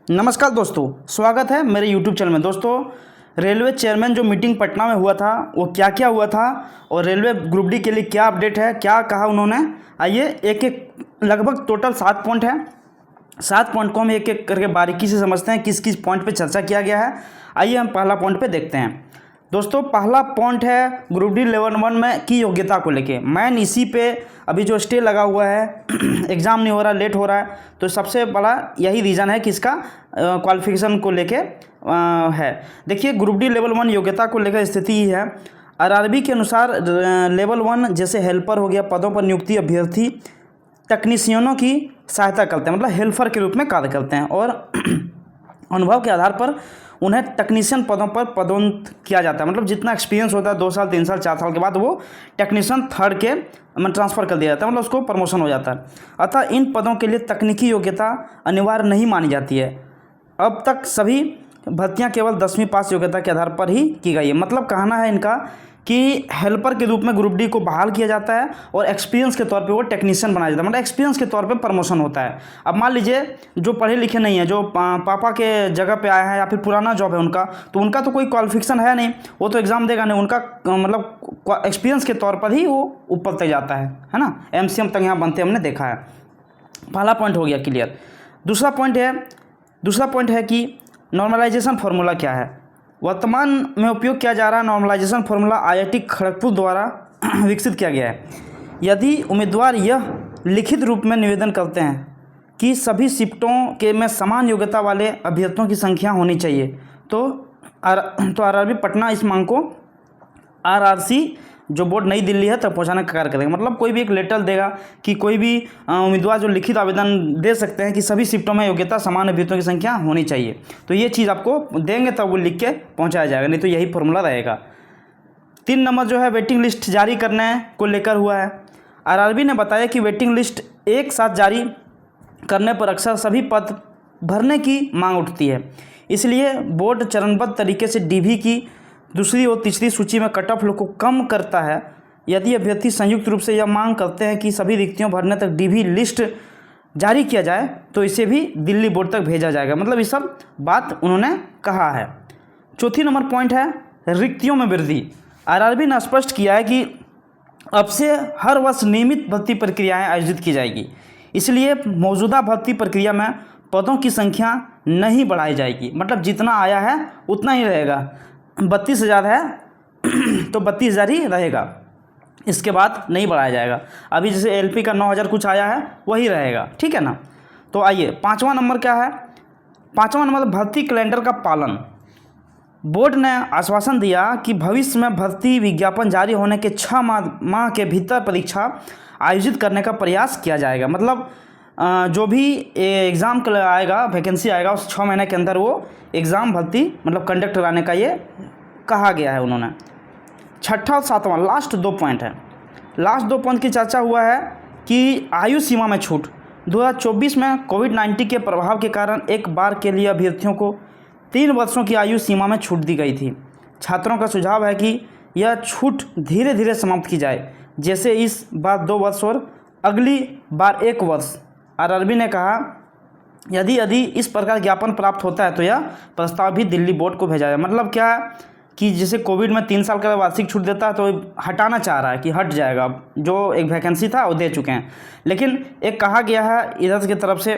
नमस्कार दोस्तों, स्वागत है मेरे YouTube चैनल में। दोस्तों, रेलवे चेयरमैन जो मीटिंग पटना में हुआ था वो क्या क्या हुआ था और रेलवे ग्रुप डी के लिए क्या अपडेट है, क्या कहा उन्होंने, आइए एक एक लगभग टोटल 7 पॉइंट है। 7 पॉइंट को हम एक एक करके बारीकी से समझते हैं किस किस पॉइंट पे चर्चा किया गया है। आइए हम पहला पॉइंट पे देखते हैं। दोस्तों, पहला पॉइंट है ग्रुप डी लेवल 1 में की योग्यता को लेके। मैन इसी पे अभी जो स्टे लगा हुआ है एग्ज़ाम नहीं हो रहा, लेट हो रहा है, तो सबसे बड़ा यही रीज़न है कि इसका क्वालिफिकेशन को लेके है। देखिए, ग्रुप डी लेवल 1 योग्यता को लेकर स्थिति ही है। आरआरबी के अनुसार लेवल 1 जैसे हेल्पर हो गया, पदों पर नियुक्ति अभ्यर्थी टेक्नीशियनों की सहायता करते हैं, मतलब हेल्पर के रूप में कार्य करते हैं, और अनुभव के आधार पर उन्हें टेक्नीशियन पदों पर पदोन्नत किया जाता है। मतलब जितना एक्सपीरियंस होता है 2 साल 3 साल 4 साल के बाद वो टेक्नीशियन 3rd के में ट्रांसफ़र कर दिया जाता है, मतलब उसको प्रमोशन हो जाता है। अतः इन पदों के लिए तकनीकी योग्यता अनिवार्य नहीं मानी जाती है। अब तक सभी भर्तियां केवल 10वीं पास योग्यता के आधार पर ही की गई है। मतलब कहना है इनका कि हेल्पर के रूप में ग्रुप डी को बहाल किया जाता है और एक्सपीरियंस के तौर पे वो टेक्नीशियन बनाया जाता है, मतलब एक्सपीरियंस के तौर पे प्रमोशन होता है। अब मान लीजिए जो पढ़े लिखे नहीं है, जो पापा के जगह पे आया है या फिर पुराना जॉब है उनका, तो उनका तो कोई क्वालिफिकेशन है नहीं, वो तो एग्ज़ाम देगा नहीं, उनका मतलब एक्सपीरियंस के तौर पर ही वो ऊपर तक जाता है ना। MCM तक यहाँ बनते हमने देखा है। पहला पॉइंट हो गया क्लियर। दूसरा पॉइंट है कि नॉर्मलाइजेशन फार्मूला क्या है। वर्तमान में उपयोग किया जा रहा नॉर्मलाइजेशन फार्मूला IIT खड़गपुर द्वारा विकसित किया गया है। यदि उम्मीदवार यह लिखित रूप में निवेदन करते हैं कि सभी शिफ्टों के में समान योग्यता वाले अभ्यर्थियों की संख्या होनी चाहिए, तो आरआरबी पटना इस मांग को RRC जो बोर्ड नई दिल्ली है तक पहुंचाने का कार्य करेगा। मतलब कोई भी एक लेटर देगा कि कोई भी उम्मीदवार जो लिखित आवेदन दे सकते हैं कि सभी शिफ्टों में योग्यता समान अभ्यर्थियों की संख्या होनी चाहिए, तो ये चीज़ आपको देंगे तब वो लिख के पहुंचाया जाएगा, नहीं तो यही फॉर्मूला रहेगा। 3 नंबर जो है वेटिंग लिस्ट जारी करने को लेकर हुआ है। आरआरबी ने बताया कि वेटिंग लिस्ट एक साथ जारी करने पर अक्सर सभी पद भरने की मांग उठती है, इसलिए बोर्ड चरणबद्ध तरीके से DV की दूसरी और तीसरी सूची में कट ऑफ लोग को कम करता है। यदि अभ्यर्थी संयुक्त रूप से यह मांग करते हैं कि सभी रिक्तियों भरने तक DV लिस्ट जारी किया जाए, तो इसे भी दिल्ली बोर्ड तक भेजा जाएगा। मतलब ये सब बात उन्होंने कहा है। चौथी नंबर पॉइंट है रिक्तियों में वृद्धि। आरआरबी ने स्पष्ट किया है कि अब से हर वर्ष नियमित भर्ती प्रक्रियाएँ आयोजित की जाएगी, इसलिए मौजूदा भर्ती प्रक्रिया में पदों की संख्या नहीं बढ़ाई जाएगी। मतलब जितना आया है उतना ही रहेगा। 32,000 है तो 32,000 ही रहेगा, इसके बाद नहीं बढ़ाया जाएगा। अभी जैसे LP का 9,000 कुछ आया है वही रहेगा, ठीक है ना। तो आइए 5वां नंबर क्या है। 5वां नंबर भर्ती कैलेंडर का पालन। बोर्ड ने आश्वासन दिया कि भविष्य में भर्ती विज्ञापन जारी होने के 6 माह के भीतर परीक्षा आयोजित करने का प्रयास किया जाएगा। मतलब जो भी एग्ज़ाम के लिए आएगा, वैकेंसी आएगा, उस 6 महीने के अंदर वो एग्ज़ाम भर्ती मतलब कंडक्ट कराने का ये कहा गया है उन्होंने। 6ठा और 7वां लास्ट 2 पॉइंट है। लास्ट 2 पॉइंट की चर्चा हुआ है कि आयु सीमा में छूट। 2024 में कोविड-19 के प्रभाव के कारण एक बार के लिए अभ्यर्थियों को 3 वर्षों की आयु सीमा में छूट दी गई थी। छात्रों का सुझाव है कि यह छूट धीरे धीरे समाप्त की जाए, जैसे इस बार 2 वर्ष और अगली बार 1 वर्ष। आरआरबी ने कहा यदि इस प्रकार ज्ञापन प्राप्त होता है तो यह प्रस्ताव भी दिल्ली बोर्ड को भेजा जाए। मतलब क्या है कि जैसे कोविड में 3 साल का वार्षिक छूट देता है, तो हटाना चाह रहा है कि हट जाएगा, जो एक वैकेंसी था वो दे चुके हैं। लेकिन एक कहा गया है इधर की तरफ से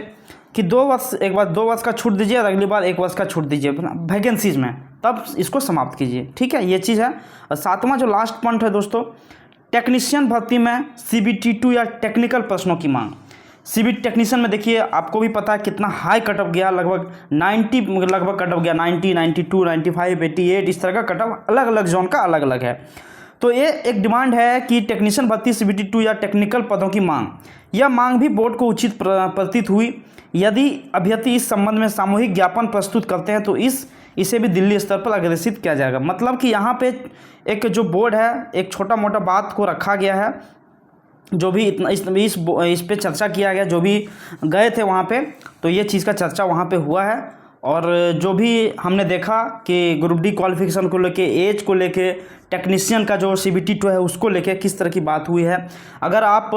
कि 2 वर्ष, एक बार 2 वर्ष का छूट दीजिए और अगली बार 1 वर्ष का छूट दीजिए वैकेंसीज में, तब इसको समाप्त कीजिए, ठीक है, ये चीज़ है। और 7वां जो लास्ट पॉइंट है दोस्तों, टेक्नीशियन भर्ती में CBT2 या टेक्निकल प्रश्नों की मांग। CBT टेक्नीशियन में देखिए आपको भी पता है कितना हाई कट ऑफ गया, लगभग 90 कट ऑफ गया, 90, 92, 95, 88, इस तरह का कट ऑफ अलग अलग जोन का अलग अलग है। तो ये एक डिमांड है कि टेक्नीशियन भर्ती CBT2 या टेक्निकल पदों की मांग। यह मांग भी बोर्ड को उचित प्रतीत हुई। यदि अभ्यर्थी इस संबंध में सामूहिक ज्ञापन प्रस्तुत करते हैं तो इसे भी दिल्ली स्तर पर अग्रेसित किया जाएगा। मतलब कि यहाँ पे एक जो बोर्ड है, एक छोटा मोटा बात को रखा गया है, जो भी इतना इस पे चर्चा किया गया, जो भी गए थे वहाँ पे, तो ये चीज़ का चर्चा वहाँ पे हुआ है और जो भी हमने देखा कि ग्रुप डी क्वालिफिकेशन को लेके, एज को लेके, टेक्नीशियन का जो CBT 2 है उसको लेके किस तरह की बात हुई है। अगर आप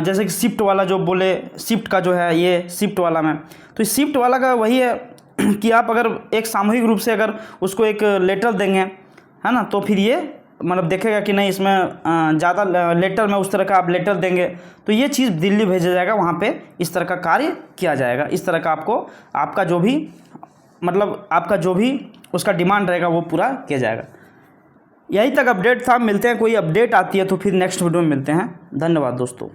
जैसे कि शिफ्ट वाला जो बोले, शिफ्ट का जो है ये शिफ्ट वाला में, तो इस शिफ्ट वाला का वही है कि आप अगर एक सामूहिक रूप से अगर उसको एक लेटर देंगे, है ना, तो फिर ये मतलब देखेगा कि नहीं इसमें ज़्यादा लेटर में उस तरह का आप लेटर देंगे तो ये चीज़ दिल्ली भेजा जाएगा, वहाँ पे इस तरह का कार्य किया जाएगा। इस तरह का आपको आपका जो भी मतलब आपका जो भी उसका डिमांड रहेगा वो पूरा किया जाएगा। यही तक अपडेट था। मिलते हैं, कोई अपडेट आती है तो फिर नेक्स्ट वीडियो में मिलते हैं। धन्यवाद दोस्तों।